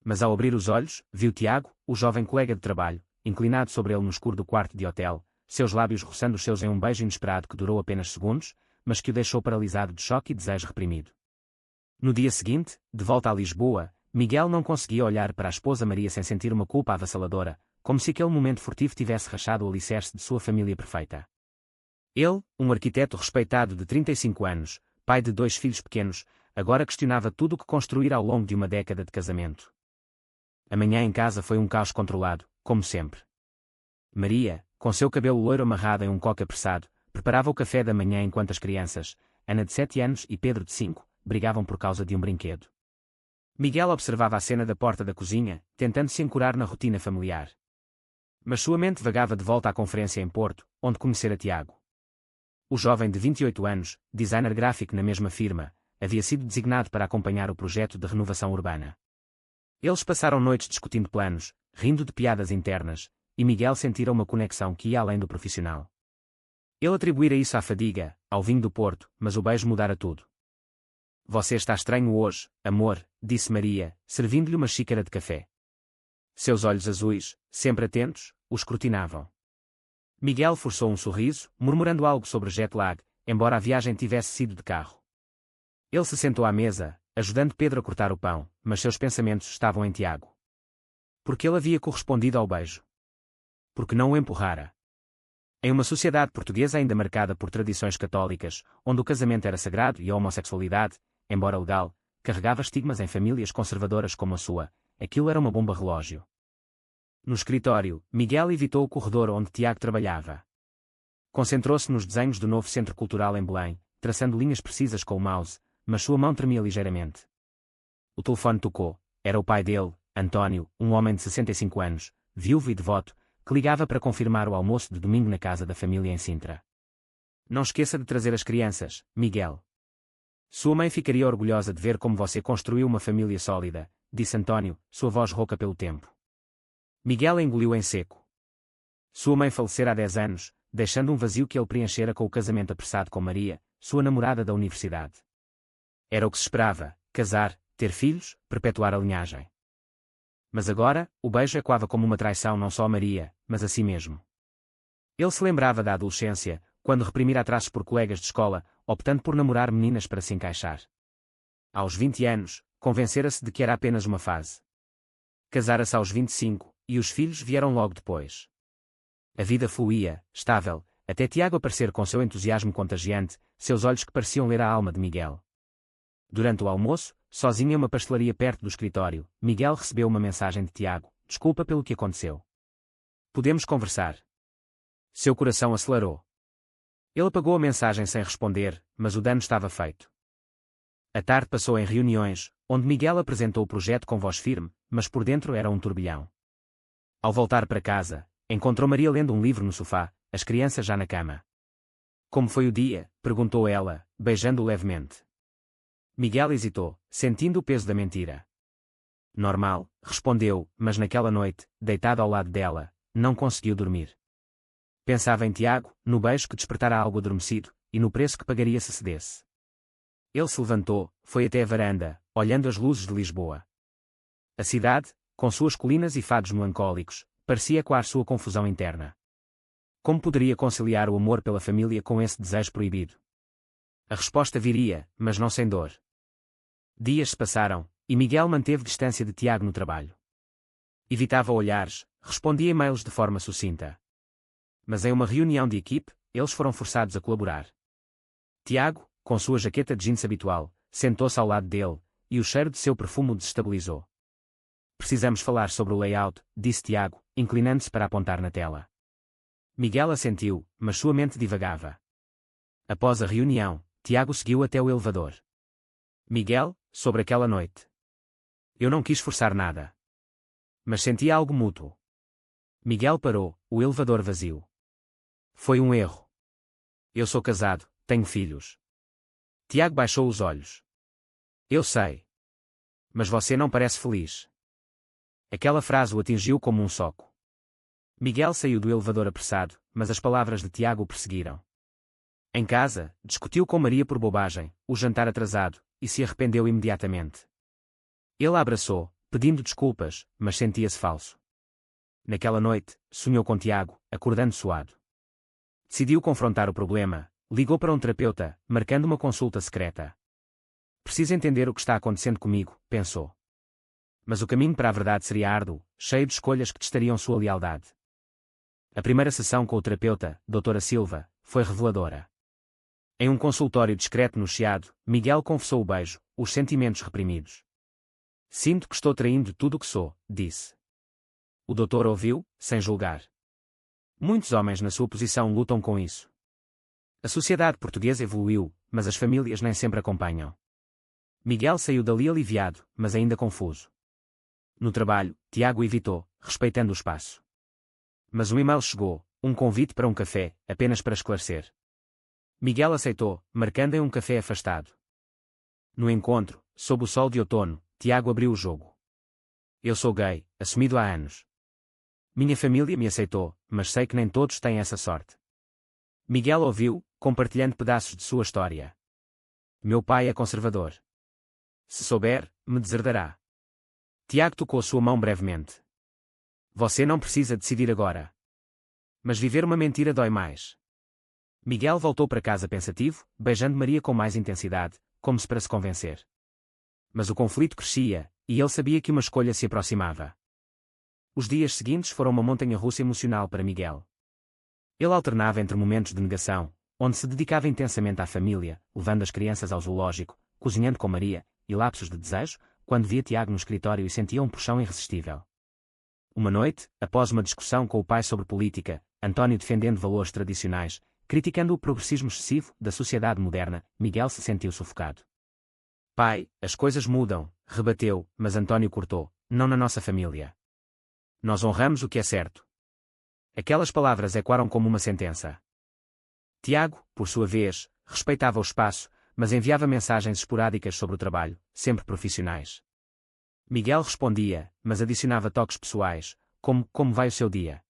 Mas ao abrir os olhos, viu Tiago, o jovem colega de trabalho, inclinado sobre ele no escuro do quarto de hotel, seus lábios roçando os seus em um beijo inesperado que durou apenas segundos, mas que o deixou paralisado de choque e desejo reprimido. No dia seguinte, de volta a Lisboa, Miguel não conseguia olhar para a esposa Maria sem sentir uma culpa avassaladora, como se aquele momento furtivo tivesse rachado o alicerce de sua família perfeita. Ele, um arquiteto respeitado de 35 anos, pai de 2 filhos pequenos, agora questionava tudo o que construíra ao longo de uma década de casamento. A manhã em casa foi um caos controlado, como sempre. Maria, com seu cabelo loiro amarrado em um coque apressado, preparava o café da manhã enquanto as crianças, Ana de 7 anos e Pedro de 5, brigavam por causa de um brinquedo. Miguel observava a cena da porta da cozinha, tentando se ancorar na rotina familiar. Mas sua mente vagava de volta à conferência em Porto, onde conhecera Tiago. O jovem de 28 anos, designer gráfico na mesma firma, havia sido designado para acompanhar o projeto de renovação urbana. Eles passaram noites discutindo planos, rindo de piadas internas, e Miguel sentira uma conexão que ia além do profissional. Ele atribuíra isso à fadiga, ao vinho do Porto, mas o beijo mudara tudo. Você está estranho hoje, amor, disse Maria, servindo-lhe uma xícara de café. Seus olhos azuis, sempre atentos, o escrutinavam. Miguel forçou um sorriso, murmurando algo sobre jet lag, embora a viagem tivesse sido de carro. Ele se sentou à mesa, ajudando Pedro a cortar o pão, mas seus pensamentos estavam em Tiago. Porque ele havia correspondido ao beijo. Porque não o empurrara. Em uma sociedade portuguesa ainda marcada por tradições católicas, onde o casamento era sagrado e a homossexualidade, embora legal, carregava estigmas em famílias conservadoras como a sua, aquilo era uma bomba relógio. No escritório, Miguel evitou o corredor onde Tiago trabalhava. Concentrou-se nos desenhos do novo centro cultural em Belém, traçando linhas precisas com o mouse, mas sua mão tremia ligeiramente. O telefone tocou. Era o pai dele, António, um homem de 65 anos, viúvo e devoto, que ligava para confirmar o almoço de domingo na casa da família em Sintra. Não esqueça de trazer as crianças, Miguel. Sua mãe ficaria orgulhosa de ver como você construiu uma família sólida, disse António, sua voz rouca pelo tempo. Miguel engoliu em seco. Sua mãe falecera há 10 anos, deixando um vazio que ele preenchera com o casamento apressado com Maria, sua namorada da universidade. Era o que se esperava, casar, ter filhos, perpetuar a linhagem. Mas agora, o beijo ecoava como uma traição não só a Maria, mas a si mesmo. Ele se lembrava da adolescência, quando reprimira atrasos por colegas de escola, optando por namorar meninas para se encaixar. Aos 20 anos, convencera-se de que era apenas uma fase. Casara-se aos 25, e os filhos vieram logo depois. A vida fluía, estável, até Tiago aparecer com seu entusiasmo contagiante, seus olhos que pareciam ler a alma de Miguel. Durante o almoço, sozinho em uma pastelaria perto do escritório, Miguel recebeu uma mensagem de Tiago: desculpa pelo que aconteceu. Podemos conversar. Seu coração acelerou. Ele apagou a mensagem sem responder, mas o dano estava feito. A tarde passou em reuniões, onde Miguel apresentou o projeto com voz firme, mas por dentro era um turbilhão. Ao voltar para casa, encontrou Maria lendo um livro no sofá, as crianças já na cama. Como foi o dia? Perguntou ela, beijando-o levemente. Miguel hesitou, sentindo o peso da mentira. Normal, respondeu, mas naquela noite, deitado ao lado dela, não conseguiu dormir. Pensava em Tiago, no beijo que despertara algo adormecido, e no preço que pagaria se cedesse. Ele se levantou, foi até a varanda, olhando as luzes de Lisboa. A cidade, com suas colinas e fados melancólicos, parecia ecoar sua confusão interna. Como poderia conciliar o amor pela família com esse desejo proibido? A resposta viria, mas não sem dor. Dias se passaram, e Miguel manteve distância de Tiago no trabalho. Evitava olhares, respondia e-mails de forma sucinta. Mas em uma reunião de equipe, eles foram forçados a colaborar. Tiago, com sua jaqueta de jeans habitual, sentou-se ao lado dele, e o cheiro de seu perfume o desestabilizou. Precisamos falar sobre o layout, disse Tiago, inclinando-se para apontar na tela. Miguel assentiu, mas sua mente divagava. Após a reunião, Tiago seguiu até o elevador. Miguel, sobre aquela noite. Eu não quis forçar nada. Mas sentia algo mútuo. Miguel parou, o elevador vazio. Foi um erro. Eu sou casado, tenho filhos. Tiago baixou os olhos. Eu sei. Mas você não parece feliz. Aquela frase o atingiu como um soco. Miguel saiu do elevador apressado, mas as palavras de Tiago o perseguiram. Em casa, discutiu com Maria por bobagem, o jantar atrasado, e se arrependeu imediatamente. Ele a abraçou, pedindo desculpas, mas sentia-se falso. Naquela noite, sonhou com Tiago, acordando suado. Decidiu confrontar o problema, ligou para um terapeuta, marcando uma consulta secreta. Preciso entender o que está acontecendo comigo, pensou. Mas o caminho para a verdade seria árduo, cheio de escolhas que testariam sua lealdade. A primeira sessão com o terapeuta, Dra. Silva, foi reveladora. Em um consultório discreto no Chiado, Miguel confessou o beijo, os sentimentos reprimidos. Sinto que estou traindo tudo o que sou, disse. O doutor ouviu, sem julgar. Muitos homens na sua posição lutam com isso. A sociedade portuguesa evoluiu, mas as famílias nem sempre acompanham. Miguel saiu dali aliviado, mas ainda confuso. No trabalho, Tiago evitou, respeitando o espaço. Mas um e-mail chegou, um convite para um café, apenas para esclarecer. Miguel aceitou, marcando em um café afastado. No encontro, sob o sol de outono, Tiago abriu o jogo. Eu sou gay, assumido há anos. Minha família me aceitou, mas sei que nem todos têm essa sorte. Miguel ouviu, compartilhando pedaços de sua história. Meu pai é conservador. Se souber, me deserdará. Tiago tocou sua mão brevemente. Você não precisa decidir agora. Mas viver uma mentira dói mais. Miguel voltou para casa pensativo, beijando Maria com mais intensidade, como se para se convencer. Mas o conflito crescia, e ele sabia que uma escolha se aproximava. Os dias seguintes foram uma montanha-russa emocional para Miguel. Ele alternava entre momentos de negação, onde se dedicava intensamente à família, levando as crianças ao zoológico, cozinhando com Maria, e lapsos de desejo, quando via Tiago no escritório e sentia um puxão irresistível. Uma noite, após uma discussão com o pai sobre política, António defendendo valores tradicionais, criticando o progressismo excessivo da sociedade moderna, Miguel se sentiu sufocado. Pai, as coisas mudam, rebateu, mas António cortou, não na nossa família. Nós honramos o que é certo. Aquelas palavras ecoaram como uma sentença. Tiago, por sua vez, respeitava o espaço, mas enviava mensagens esporádicas sobre o trabalho, sempre profissionais. Miguel respondia, mas adicionava toques pessoais, como vai o seu dia?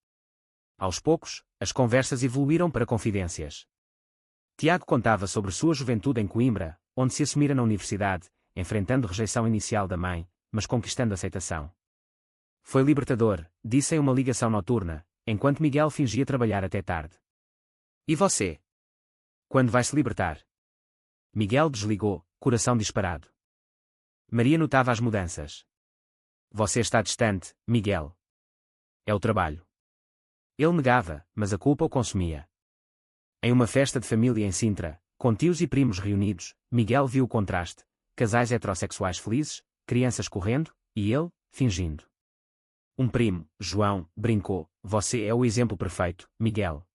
Aos poucos, as conversas evoluíram para confidências. Tiago contava sobre sua juventude em Coimbra, onde se assumira na universidade, enfrentando rejeição inicial da mãe, mas conquistando aceitação. Foi libertador, disse em uma ligação noturna, enquanto Miguel fingia trabalhar até tarde. E você? Quando vai se libertar? Miguel desligou, coração disparado. Maria notava as mudanças. Você está distante, Miguel. É o trabalho. Ele negava, mas a culpa o consumia. Em uma festa de família em Sintra, com tios e primos reunidos, Miguel viu o contraste: casais heterossexuais felizes, crianças correndo, e ele, fingindo. Um primo, João, brincou: você é o exemplo perfeito, Miguel.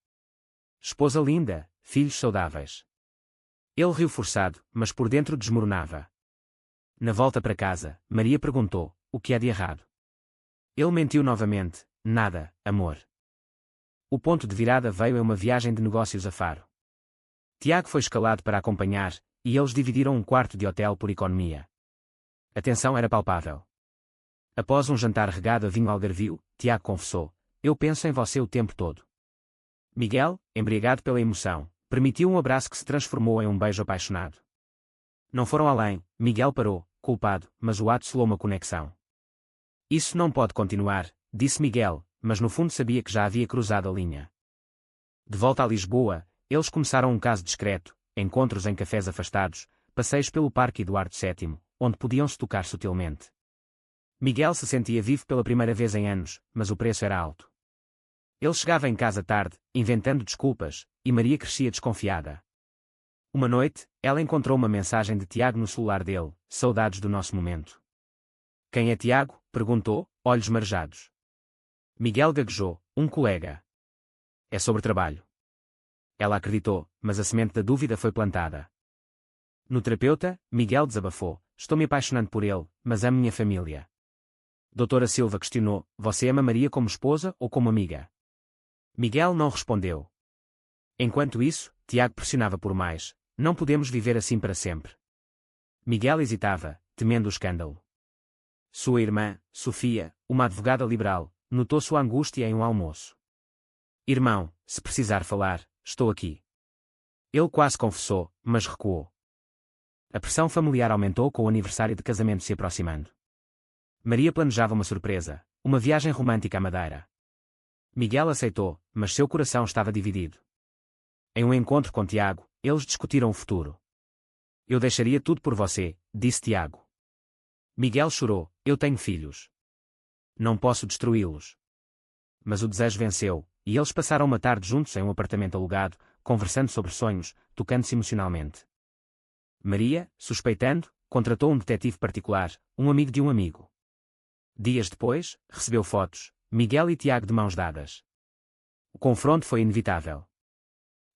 Esposa linda, filhos saudáveis. Ele riu forçado, mas por dentro desmoronava. Na volta para casa, Maria perguntou: o que há de errado? Ele mentiu novamente: nada, amor. O ponto de virada veio em uma viagem de negócios a Faro. Tiago foi escalado para acompanhar, e eles dividiram um quarto de hotel por economia. A tensão era palpável. Após um jantar regado a vinho algarvio, Tiago confessou: eu penso em você o tempo todo. Miguel, embriagado pela emoção, permitiu um abraço que se transformou em um beijo apaixonado. Não foram além, Miguel parou, culpado, mas o ato selou uma conexão. Isso não pode continuar, disse Miguel, mas no fundo sabia que já havia cruzado a linha. De volta a Lisboa, eles começaram um caso discreto, encontros em cafés afastados, passeios pelo Parque Eduardo VII, onde podiam-se tocar sutilmente. Miguel se sentia vivo pela primeira vez em anos, mas o preço era alto. Ele chegava em casa tarde, inventando desculpas, e Maria crescia desconfiada. Uma noite, ela encontrou uma mensagem de Tiago no celular dele: saudades do nosso momento. Quem é Tiago? Perguntou, olhos marejados. Miguel gaguejou: um colega. É sobre trabalho. Ela acreditou, mas a semente da dúvida foi plantada. No terapeuta, Miguel desabafou: estou-me apaixonando por ele, mas amo minha família. Dra. Silva questionou: você ama Maria como esposa ou como amiga? Miguel não respondeu. Enquanto isso, Tiago pressionava por mais: não podemos viver assim para sempre. Miguel hesitava, temendo o escândalo. Sua irmã, Sofia, uma advogada liberal, notou sua angústia em um almoço. Irmão, se precisar falar, estou aqui. Ele quase confessou, mas recuou. A pressão familiar aumentou com o aniversário de casamento se aproximando. Maria planejava uma surpresa, uma viagem romântica à Madeira. Miguel aceitou, mas seu coração estava dividido. Em um encontro com Tiago, eles discutiram o futuro. Eu deixaria tudo por você, disse Tiago. Miguel chorou, eu tenho filhos. Não posso destruí-los. Mas o desejo venceu, e eles passaram uma tarde juntos em um apartamento alugado, conversando sobre sonhos, tocando-se emocionalmente. Maria, suspeitando, contratou um detetive particular, um amigo de um amigo. Dias depois, recebeu fotos, Miguel e Tiago de mãos dadas. O confronto foi inevitável.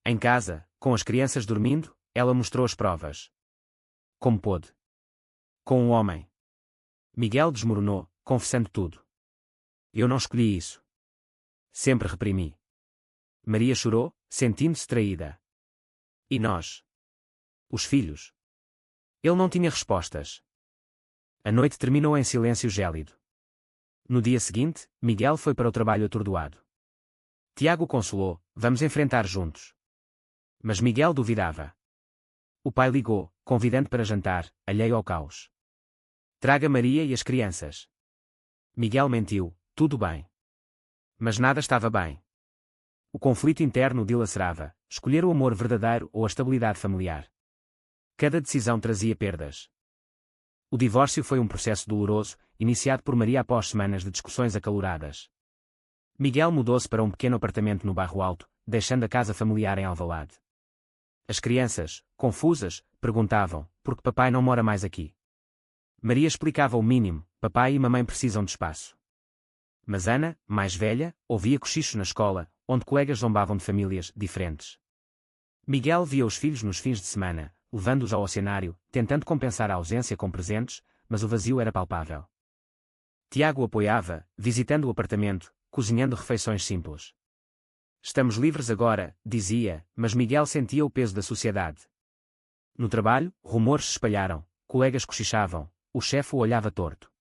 Em casa, com as crianças dormindo, ela mostrou as provas. Como pôde. Com um homem. Miguel desmoronou, confessando tudo. Eu não escolhi isso. Sempre reprimi. Maria chorou, sentindo-se traída. E nós? Os filhos? Ele não tinha respostas. A noite terminou em silêncio gélido. No dia seguinte, Miguel foi para o trabalho atordoado. Tiago o consolou, vamos enfrentar juntos. Mas Miguel duvidava. O pai ligou, convidando para jantar, alheio ao caos. Traga Maria e as crianças. Miguel mentiu, tudo bem. Mas nada estava bem. O conflito interno o dilacerava, escolher o amor verdadeiro ou a estabilidade familiar. Cada decisão trazia perdas. O divórcio foi um processo doloroso, iniciado por Maria após semanas de discussões acaloradas. Miguel mudou-se para um pequeno apartamento no Bairro Alto, deixando a casa familiar em Alvalade. As crianças, confusas, perguntavam, por que papai não mora mais aqui? Maria explicava o mínimo, papai e mamãe precisam de espaço. Mas Ana, mais velha, ouvia cochichos na escola, onde colegas zombavam de famílias diferentes. Miguel via os filhos nos fins de semana, levando-os ao oceanário, tentando compensar a ausência com presentes, mas o vazio era palpável. Tiago o apoiava, visitando o apartamento, cozinhando refeições simples. Estamos livres agora, dizia, mas Miguel sentia o peso da sociedade. No trabalho, rumores se espalharam, colegas cochichavam, o chefe o olhava torto.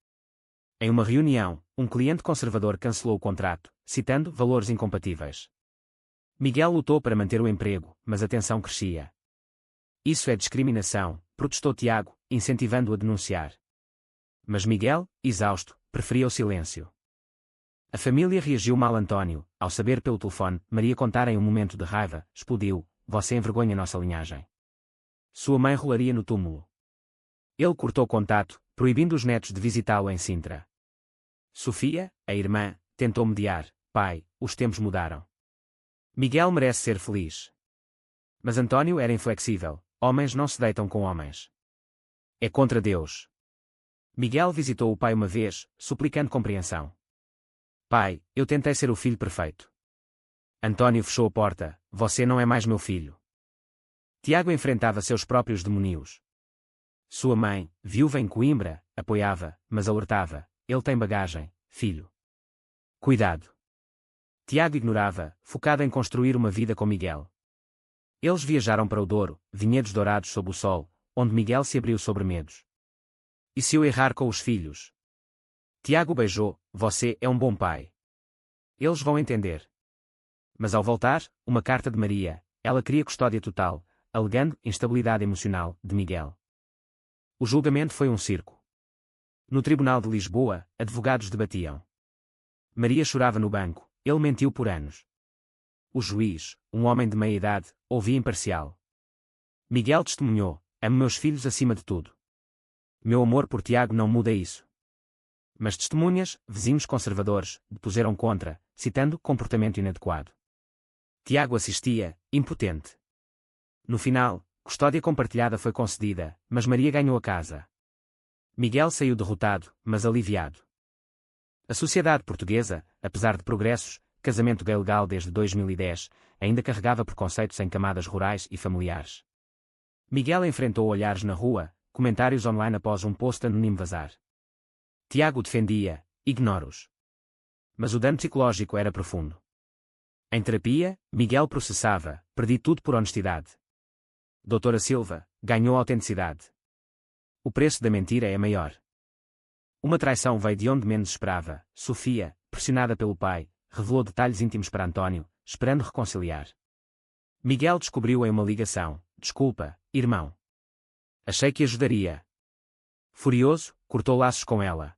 Em uma reunião, um cliente conservador cancelou o contrato, citando valores incompatíveis. Miguel lutou para manter o emprego, mas a tensão crescia. Isso é discriminação, protestou Tiago, incentivando-o a denunciar. Mas Miguel, exausto, preferia o silêncio. A família reagiu mal. António, ao saber pelo telefone, Maria contar em um momento de raiva, explodiu, você envergonha nossa linhagem. Sua mãe rolaria no túmulo. Ele cortou contato, proibindo os netos de visitá-lo em Sintra. Sofia, a irmã, tentou mediar, pai, os tempos mudaram. Miguel merece ser feliz. Mas António era inflexível, homens não se deitam com homens. É contra Deus. Miguel visitou o pai uma vez, suplicando compreensão. Pai, eu tentei ser o filho perfeito. António fechou a porta, você não é mais meu filho. Tiago enfrentava seus próprios demónios. Sua mãe, viúva em Coimbra, apoiava, mas alertava, ele tem bagagem, filho. Cuidado. Tiago ignorava, focado em construir uma vida com Miguel. Eles viajaram para o Douro, vinhedos dourados sob o sol, onde Miguel se abriu sobre medos. E se eu errar com os filhos? Tiago beijou, você é um bom pai. Eles vão entender. Mas ao voltar, uma carta de Maria, ela queria custódia total, alegando instabilidade emocional, de Miguel. O julgamento foi um circo. No Tribunal de Lisboa, advogados debatiam. Maria chorava no banco, ele mentiu por anos. O juiz, um homem de meia idade, ouvia imparcial. Miguel testemunhou, amo meus filhos acima de tudo. Meu amor por Tiago não muda isso. Mas testemunhas, vizinhos conservadores, depuseram contra, citando comportamento inadequado. Tiago assistia, impotente. No final, custódia compartilhada foi concedida, mas Maria ganhou a casa. Miguel saiu derrotado, mas aliviado. A sociedade portuguesa, apesar de progressos, casamento gay legal desde 2010, ainda carregava preconceitos em camadas rurais e familiares. Miguel enfrentou olhares na rua, comentários online após um post anónimo vazar. Tiago defendia, ignoro-os. Mas o dano psicológico era profundo. Em terapia, Miguel processava, perdi tudo por honestidade. Doutora Silva, ganhou autenticidade. O preço da mentira é maior. Uma traição veio de onde menos esperava. Sofia, pressionada pelo pai, revelou detalhes íntimos para António, esperando reconciliar. Miguel descobriu em uma ligação, desculpa, irmão. Achei que ajudaria. Furioso, cortou laços com ela.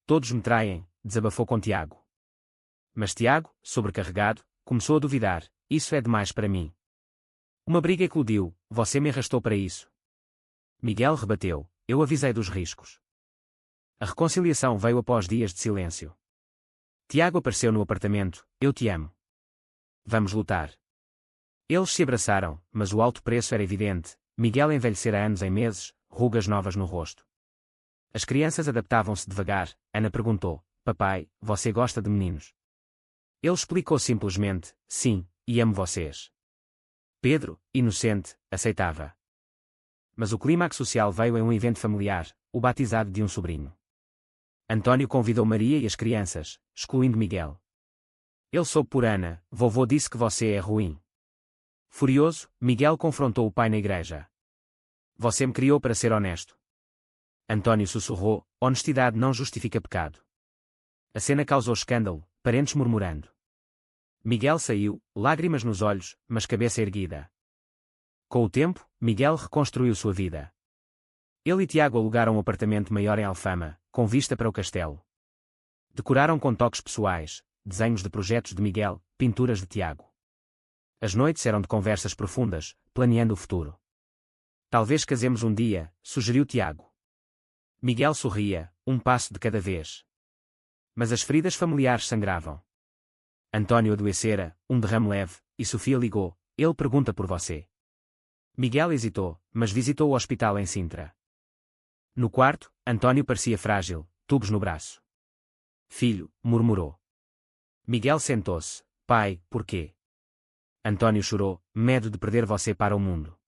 Todos me traem, desabafou com Tiago. Mas Tiago, sobrecarregado, começou a duvidar, isso é demais para mim. Uma briga eclodiu, você me arrastou para isso. Miguel rebateu, eu avisei dos riscos. A reconciliação veio após dias de silêncio. Tiago apareceu no apartamento, eu te amo. Vamos lutar. Eles se abraçaram, mas o alto preço era evidente, Miguel envelhecera anos em meses, rugas novas no rosto. As crianças adaptavam-se devagar, Ana perguntou, papai, você gosta de meninos? Ele explicou simplesmente, sim, e amo vocês. Pedro, inocente, aceitava. Mas o clímax social veio em um evento familiar, o batizado de um sobrinho. António convidou Maria e as crianças, excluindo Miguel. Ele soube por Ana, vovô disse que você é ruim. Furioso, Miguel confrontou o pai na igreja. Você me criou para ser honesto. António sussurrou, honestidade não justifica pecado. A cena causou escândalo, parentes murmurando. Miguel saiu, lágrimas nos olhos, mas cabeça erguida. Com o tempo, Miguel reconstruiu sua vida. Ele e Tiago alugaram um apartamento maior em Alfama, com vista para o castelo. Decoraram com toques pessoais, desenhos de projetos de Miguel, pinturas de Tiago. As noites eram de conversas profundas, planeando o futuro. Talvez casemos um dia, sugeriu Tiago. Miguel sorria, um passo de cada vez. Mas as feridas familiares sangravam. António adoecera, um derrame leve, e Sofia ligou, ele pergunta por você. Miguel hesitou, mas visitou o hospital em Sintra. No quarto, António parecia frágil, tubos no braço. Filho, murmurou. Miguel sentou-se, pai, por quê? António chorou, medo de perder você para o mundo.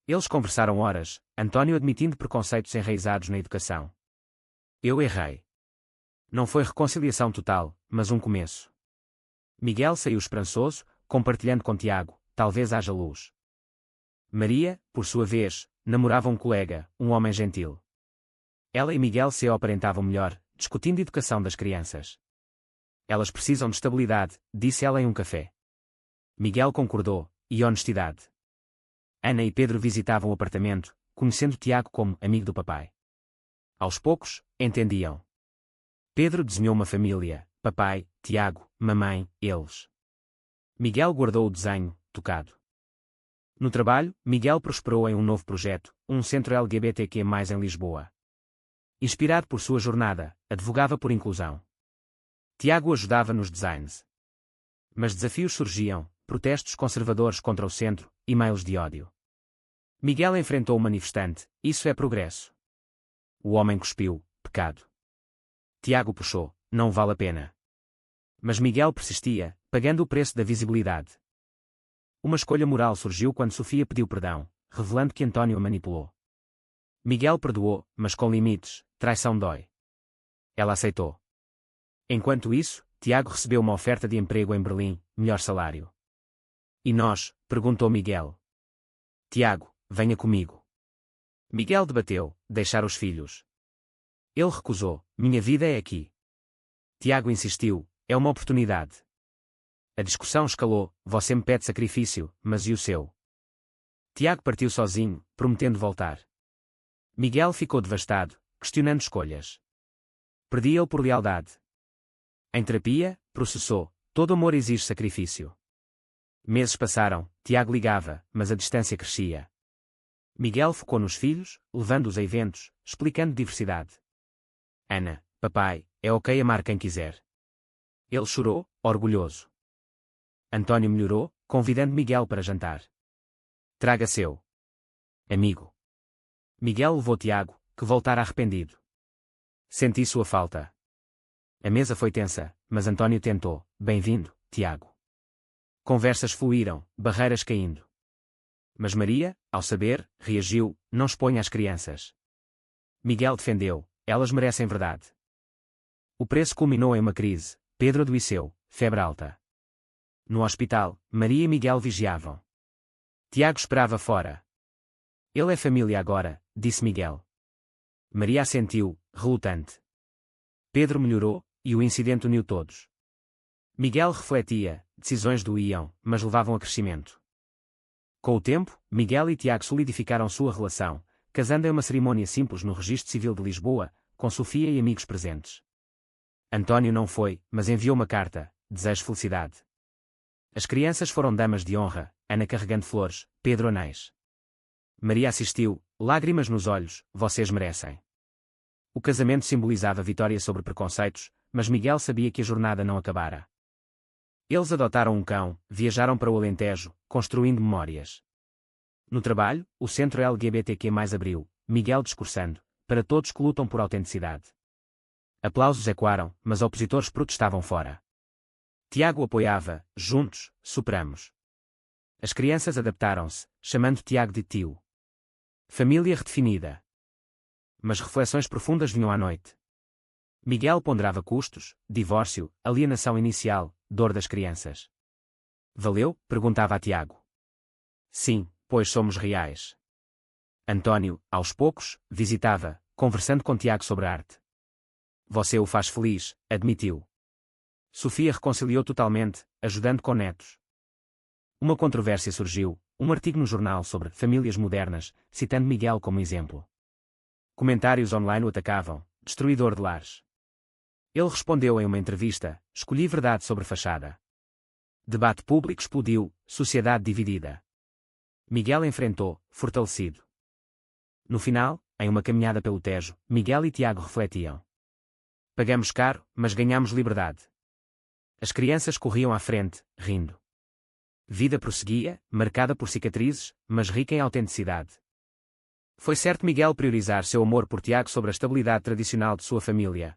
Eles conversaram horas, António admitindo preconceitos enraizados na educação. Eu errei. Não foi reconciliação total, mas um começo. Miguel saiu esperançoso, compartilhando com Tiago, talvez haja luz. Maria, por sua vez, namorava um colega, um homem gentil. Ela e Miguel se aparentavam melhor, discutindo a educação das crianças. Elas precisam de estabilidade, disse ela em um café. Miguel concordou, e honestidade. Ana e Pedro visitavam o apartamento, conhecendo Tiago como amigo do papai. Aos poucos, entendiam. Pedro desenhou uma família, papai, Tiago, mamãe, eles. Miguel guardou o desenho, tocado. No trabalho, Miguel prosperou em um novo projeto, um centro LGBTQ+ em Lisboa. Inspirado por sua jornada, advogava por inclusão. Tiago ajudava nos designs. Mas desafios surgiam, protestos conservadores contra o centro, e-mails de ódio. Miguel enfrentou o manifestante, isso é progresso. O homem cuspiu, pecado. Tiago puxou, não vale a pena. Mas Miguel persistia, pagando o preço da visibilidade. Uma escolha moral surgiu quando Sofia pediu perdão, revelando que António a manipulou. Miguel perdoou, mas com limites, traição dói. Ela aceitou. Enquanto isso, Tiago recebeu uma oferta de emprego em Berlim, melhor salário. E nós? Perguntou Miguel. Tiago, venha comigo. Miguel debateu, deixar os filhos. Ele recusou, minha vida é aqui. Tiago insistiu, é uma oportunidade. A discussão escalou, você me pede sacrifício, mas e o seu? Tiago partiu sozinho, prometendo voltar. Miguel ficou devastado, questionando escolhas. Perdia-o por lealdade. Em terapia, processou, todo amor exige sacrifício. Meses passaram, Tiago ligava, mas a distância crescia. Miguel focou nos filhos, levando-os a eventos, explicando diversidade. Ana, papai, é ok amar quem quiser. Ele chorou, orgulhoso. António melhorou, convidando Miguel para jantar. Traga seu amigo. Miguel levou Tiago, que voltara arrependido. Senti sua falta. A mesa foi tensa, mas António tentou, bem-vindo, Tiago. Conversas fluíram, barreiras caindo. Mas Maria, ao saber, reagiu, não exponha as crianças. Miguel defendeu, elas merecem verdade. O preço culminou em uma crise, Pedro adoeceu, febre alta. No hospital, Maria e Miguel vigiavam. Tiago esperava fora. Ele é família agora, disse Miguel. Maria assentiu, relutante. Pedro melhorou, e o incidente uniu todos. Miguel refletia, decisões doíam, mas levavam a crescimento. Com o tempo, Miguel e Tiago solidificaram sua relação, casando em uma cerimônia simples no Registro Civil de Lisboa, com Sofia e amigos presentes. António não foi, mas enviou uma carta: desejo felicidade. As crianças foram damas de honra, Ana carregando flores, Pedro anéis. Maria assistiu, lágrimas nos olhos, vocês merecem. O casamento simbolizava vitória sobre preconceitos, mas Miguel sabia que a jornada não acabara. Eles adotaram um cão, viajaram para o Alentejo, construindo memórias. No trabalho, o centro LGBTQ+ abriu, Miguel discursando, para todos que lutam por autenticidade. Aplausos ecoaram, mas opositores protestavam fora. Tiago apoiava, juntos, superamos. As crianças adaptaram-se, chamando Tiago de tio. Família redefinida. Mas reflexões profundas vinham à noite. Miguel ponderava custos, divórcio, alienação inicial, dor das crianças. Valeu? Perguntava a Tiago. Sim, pois somos reais. António, aos poucos, visitava, conversando com Tiago sobre arte. Você o faz feliz, admitiu. Sofia reconciliou totalmente, ajudando com netos. Uma controvérsia surgiu, um artigo no jornal sobre famílias modernas, citando Miguel como exemplo. Comentários online o atacavam, destruidor de lares. Ele respondeu em uma entrevista: escolhi verdade sobre fachada. Debate público explodiu, sociedade dividida. Miguel enfrentou, fortalecido. No final, em uma caminhada pelo Tejo, Miguel e Tiago refletiam. Pagamos caro, mas ganhamos liberdade. As crianças corriam à frente, rindo. Vida prosseguia, marcada por cicatrizes, mas rica em autenticidade. Foi certo Miguel priorizar seu amor por Tiago sobre a estabilidade tradicional de sua família.